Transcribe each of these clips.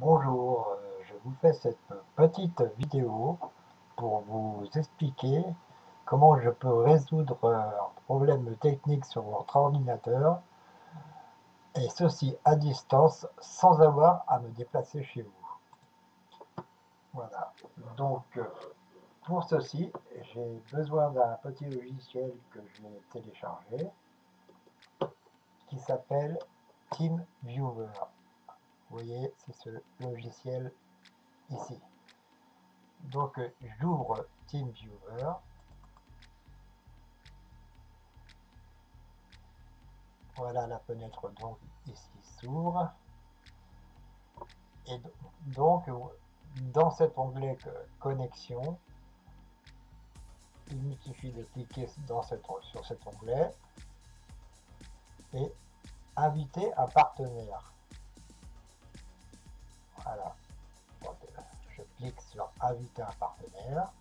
Bonjour, je vous fais cette petite vidéo pour vous expliquer comment je peux résoudre un problème technique sur votre ordinateur et ceci à distance sans avoir à me déplacer chez vous. Voilà, donc pour ceci, j'ai besoin d'un petit logiciel que je vais télécharger qui s'appelle TeamViewer. Vous voyez, c'est ce logiciel ici. Donc j'ouvre TeamViewer. Voilà la fenêtre donc ici s'ouvre. Et donc dans cet onglet connexion, il me suffit de cliquer sur cet onglet et inviter un partenaire. Voilà. Donc, je clique sur inviter un partenaire.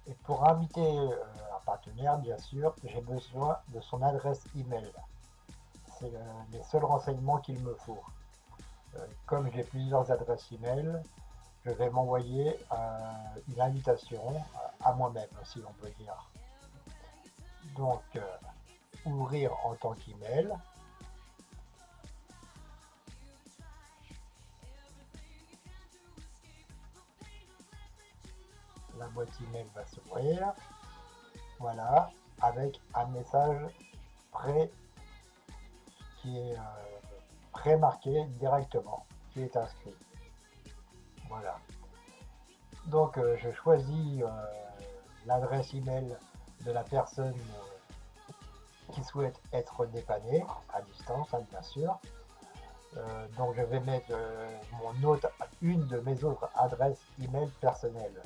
Et pour inviter un partenaire, bien sûr, j'ai besoin de son adresse email. C'est les seuls renseignements qu'il me faut. Comme j'ai plusieurs adresses email, je vais m'envoyer une invitation à moi-même, si on peut dire. Donc, ouvrir en tant qu'email. La boîte email va s'ouvrir. Voilà, avec un message qui est pré-marqué directement, qui est inscrit. Voilà. Donc, je choisis l'adresse email de la personne qui souhaite être dépannée à distance, hein, bien sûr. Donc je vais mettre une de mes autres adresses email personnelles.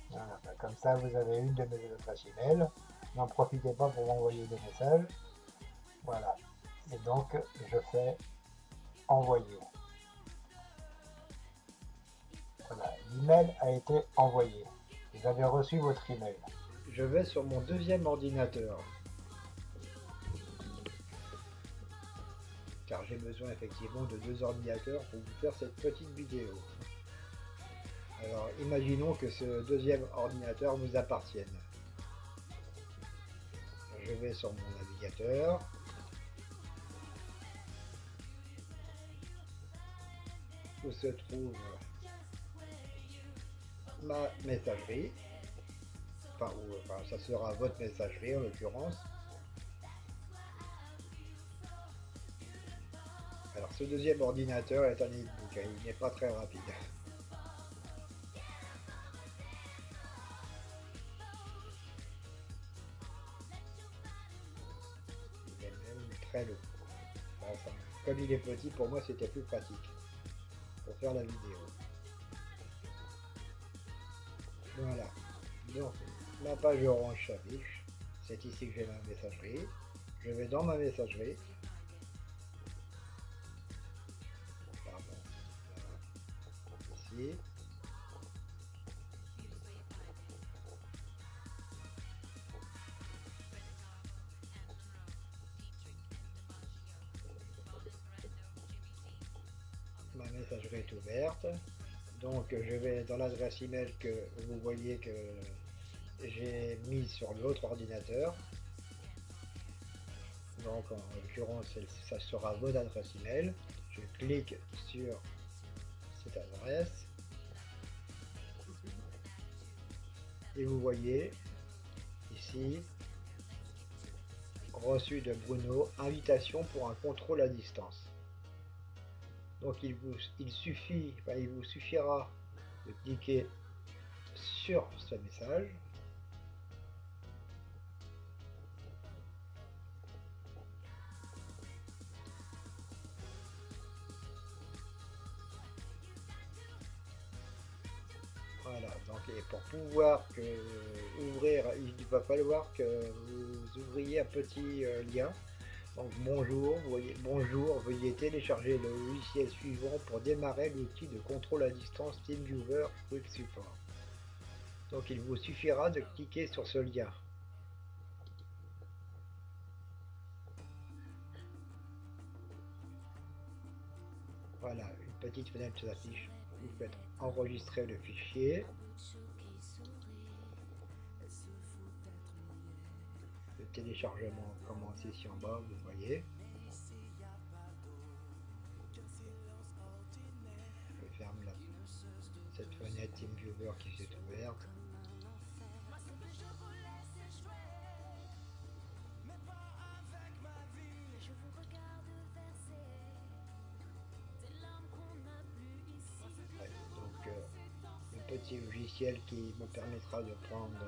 Voilà, comme ça vous avez une de mes adresses email. N'en profitez pas pour m'envoyer des messages. Voilà. Et donc je fais envoyer. Voilà, l'email a été envoyé. Vous avez reçu votre email. Je vais sur mon deuxième ordinateur, car j'ai besoin effectivement de deux ordinateurs pour vous faire cette petite vidéo. Alors imaginons que ce deuxième ordinateur vous appartienne. Je vais sur mon navigateur. Où se trouve ma messagerie. Enfin, ça sera votre messagerie en l'occurrence. Alors ce deuxième ordinateur est un netbook, il n'est pas très rapide. Il est même très long. Enfin, comme il est petit, pour moi c'était plus pratique pour faire la vidéo. Voilà. Donc ma page orange s'affiche. C'est ici que j'ai ma messagerie. Je vais dans ma messagerie. Pardon. Voilà. Ici. Ma messagerie est ouverte. Donc je vais dans l'adresse email que vous voyez que j'ai mis sur l'autre ordinateur. Donc en l'occurrence ça sera votre adresse email. Je clique sur cette adresse et vous voyez ici reçu de Bruno, invitation pour un contrôle à distance. Donc il vous suffira de cliquer sur ce message. Voilà, donc et pour pouvoir ouvrir, il va falloir que vous ouvriez un petit lien. Donc bonjour, veuillez télécharger le logiciel suivant pour démarrer l'outil de contrôle à distance TeamViewer Quick Support. Donc il vous suffira de cliquer sur ce lien. Voilà, une petite fenêtre s'affiche. Vous faites enregistrer le fichier. Le téléchargement commence ici en bas, vous voyez. Je ferme cette fenêtre TeamViewer qui s'est ouverte. Ouais, donc le petit logiciel qui me permettra de prendre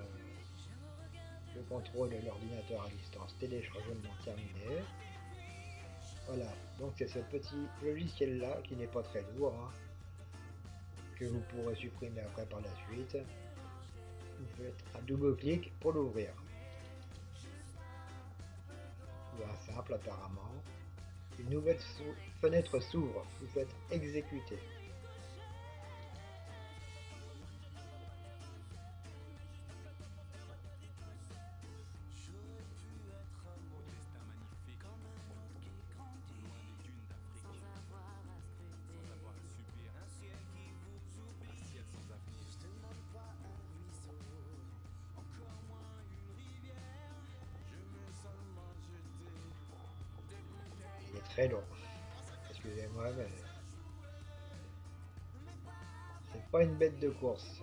le contrôle de l'ordinateur à distance. Téléchargement terminé. Voilà, donc c'est ce petit logiciel là qui n'est pas très lourd, hein, que vous pourrez supprimer après par la suite. Vous faites un double clic pour l'ouvrir. Voilà, simple apparemment. Une nouvelle fenêtre s'ouvre, vous faites exécuter. Il est très long. Excusez-moi, mais c'est pas une bête de course,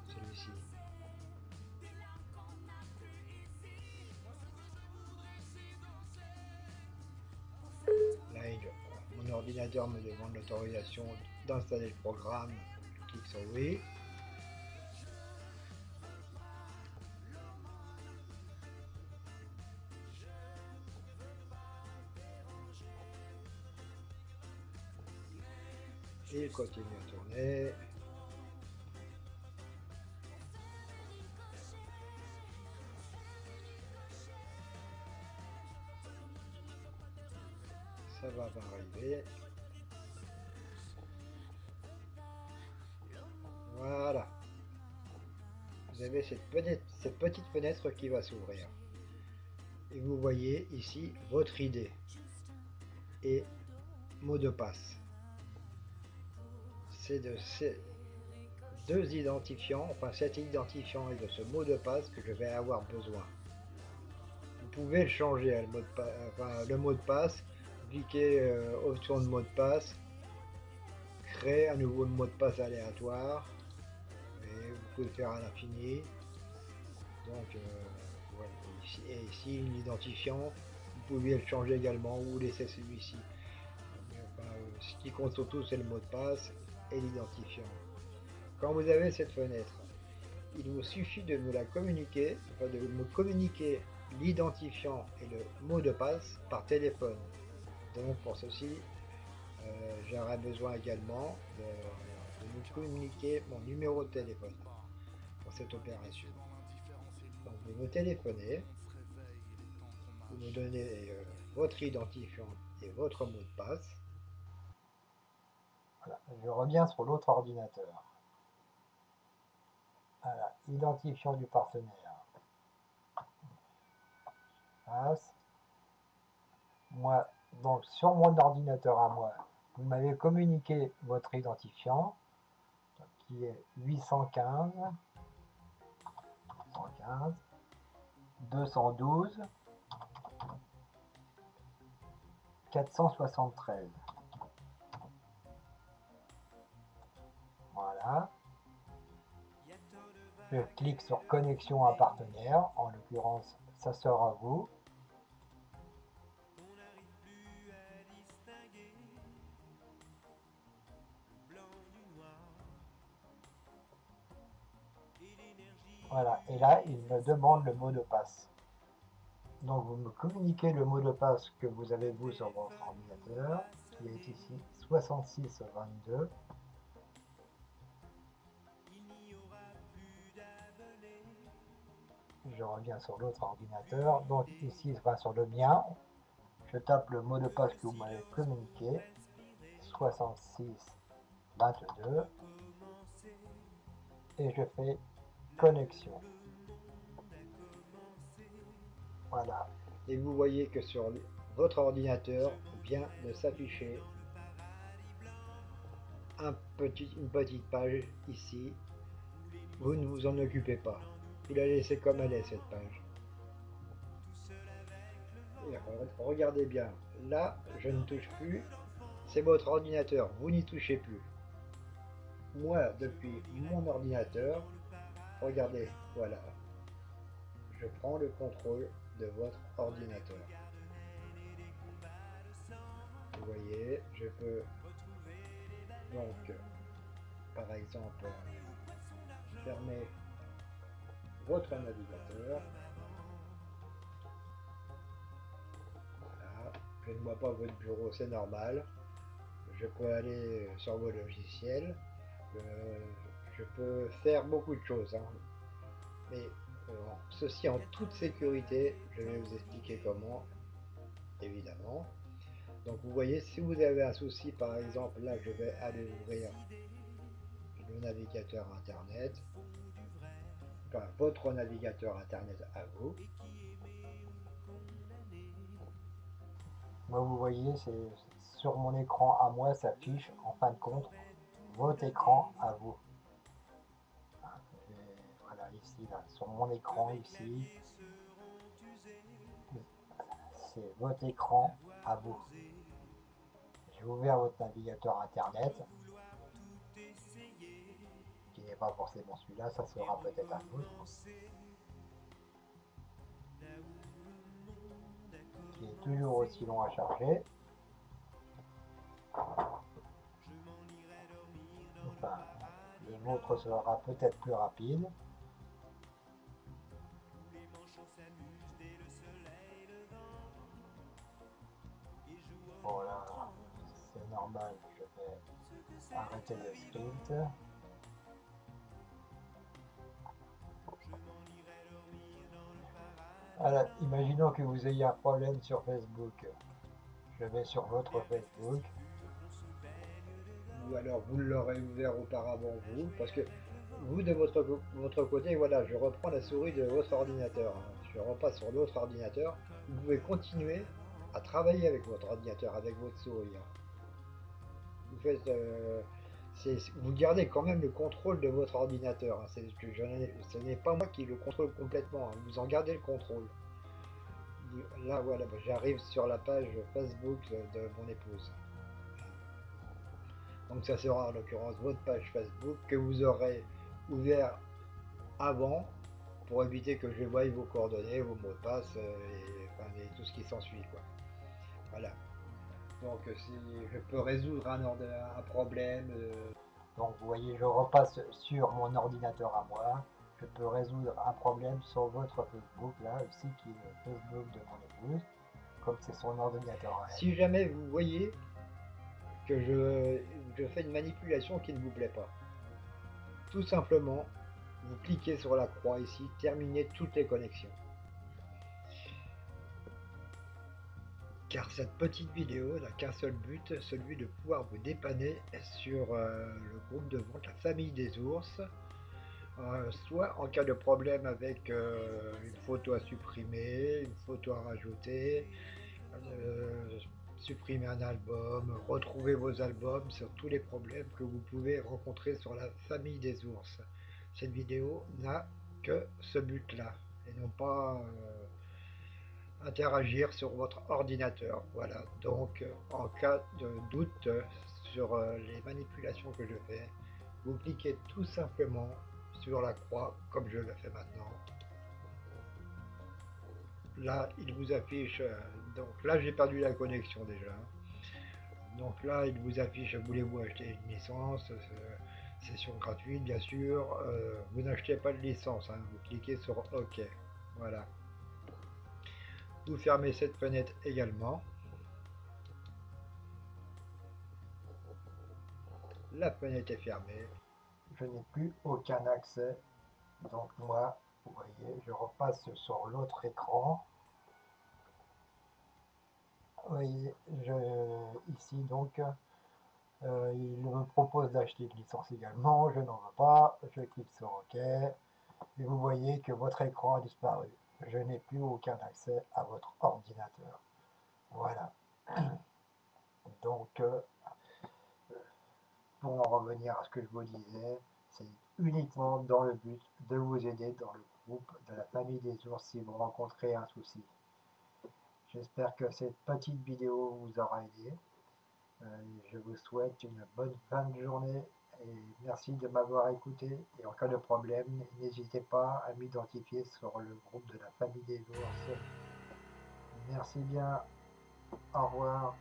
celui-ci. Là, mon ordinateur me demande l'autorisation d'installer le programme. Je clique sur oui. Et il continue à tourner. Ça va arriver. Voilà. Vous avez cette petite fenêtre qui va s'ouvrir. Et vous voyez ici votre ID et mot de passe. C'est de ces deux identifiants, enfin cet identifiant et de ce mot de passe que je vais avoir besoin. Vous pouvez le changer, le mot de passe, cliquez option de mot de passe, créer un nouveau mot de passe aléatoire, et vous pouvez le faire à l'infini. Donc voilà, ici l'identifiant, vous pouvez le changer également ou laisser celui-ci. Ce qui compte surtout c'est le mot de passe et l'identifiant. Quand vous avez cette fenêtre, il vous suffit de me la communiquer, de me communiquer l'identifiant et le mot de passe par téléphone. Donc pour ceci, j'aurai besoin également de vous communiquer mon numéro de téléphone pour cette opération. Donc vous me téléphonez, vous me donnez votre identifiant et votre mot de passe. Voilà, je reviens sur l'autre ordinateur. Voilà, identifiant du partenaire. Passe. Moi, donc sur mon ordinateur à moi, vous m'avez communiqué votre identifiant, qui est 815 212 473. Voilà. Je clique sur connexion à partenaire, en l'occurrence ça sera vous. Voilà, et là il me demande le mot de passe. Donc vous me communiquez le mot de passe que vous avez vous sur votre ordinateur, qui est ici 6622. Je reviens sur l'autre ordinateur. Donc ici, ce sera sur le mien. Je tape le mot de passe que vous m'avez communiqué. 66 22 et je fais connexion. Voilà. Et vous voyez que sur votre ordinateur vient de s'afficher une petite page ici. Vous ne vous en occupez pas. Vous la laissez comme elle est, cette page. Et regardez bien. Là, je ne touche plus. C'est votre ordinateur. Vous n'y touchez plus. Moi, depuis mon ordinateur, regardez, voilà. Je prends le contrôle de votre ordinateur. Vous voyez, je peux donc, par exemple, fermer votre navigateur. Voilà. Je ne vois pas votre bureau, c'est normal. Je peux aller sur vos logiciels. Je peux faire beaucoup de choses. Hein. Mais ceci en toute sécurité, je vais vous expliquer comment, évidemment. Donc vous voyez, si vous avez un souci, par exemple, là je vais aller ouvrir le navigateur internet, enfin votre navigateur internet à vous. Moi vous voyez, c'est sur mon écran à moi s'affiche en fin de compte votre écran à vous. Et voilà, ici, là, sur mon écran ici, c'est votre écran à vous. J'ai ouvert votre navigateur internet, qui n'est pas forcément celui-là, ça sera peut-être un autre, qui est toujours aussi long à charger. Enfin, le vôtre sera peut-être plus rapide. Voilà, c'est normal, je vais arrêter le script. Alors, imaginons que vous ayez un problème sur Facebook. Je vais sur votre Facebook. Ou alors vous l'aurez ouvert auparavant vous, parce que vous de votre côté, voilà, je reprends la souris de votre ordinateur. Hein. Je repasse sur l'autre ordinateur. Vous pouvez continuer à travailler avec votre ordinateur, avec votre souris. Hein. Vous faites, vous gardez quand même le contrôle de votre ordinateur. Hein. Ce n'est pas moi qui le contrôle complètement. Hein. Vous en gardez le contrôle. Là, voilà, j'arrive sur la page Facebook de mon épouse. Donc ça sera en l'occurrence votre page Facebook que vous aurez ouvert avant pour éviter que je voie vos coordonnées, vos mots de passe et tout ce qui s'ensuit. Voilà. Donc si je peux résoudre un problème. Donc vous voyez, je repasse sur mon ordinateur à moi. Je peux résoudre un problème sur votre Facebook, là aussi, qui est le Facebook de mon épouse, comme c'est son ordinateur. Si jamais vous voyez que je fais une manipulation qui ne vous plaît pas, tout simplement, vous cliquez sur la croix ici, terminer toutes les connexions. Car cette petite vidéo n'a qu'un seul but, celui de pouvoir vous dépanner sur le groupe de vente La Famille des Ours, soit en cas de problème avec une photo à supprimer, une photo à rajouter, supprimer un album, retrouver vos albums, sur tous les problèmes que vous pouvez rencontrer sur La Famille des Ours. Cette vidéo n'a que ce but-là, et non pas interagir sur votre ordinateur. Voilà, donc en cas de doute sur les manipulations que je fais, vous cliquez tout simplement sur la croix comme je le fais maintenant. Là, il vous affiche, donc là j'ai perdu la connexion déjà. Donc là, il vous affiche, voulez-vous acheter une licence, session gratuite bien sûr, vous n'achetez pas de licence, hein, vous cliquez sur OK. Voilà. Vous fermez cette fenêtre également. La fenêtre est fermée. Je n'ai plus aucun accès. Donc moi, Vous voyez, je repasse sur l'autre écran. Vous voyez, ici donc, il me propose d'acheter une licence également. Je n'en veux pas. Je clique sur OK. Et vous voyez que votre écran a disparu. Je n'ai plus aucun accès à votre ordinateur. Voilà. Donc, pour en revenir à ce que je vous disais, c'est uniquement dans le but de vous aider dans le groupe de la famille des ours si vous rencontrez un souci. J'espère que cette petite vidéo vous aura aidé. Je vous souhaite une bonne fin de journée et merci de m'avoir écouté. Et en cas de problème, n'hésitez pas à m'identifier sur le groupe de la famille des ours. Merci bien. Au revoir.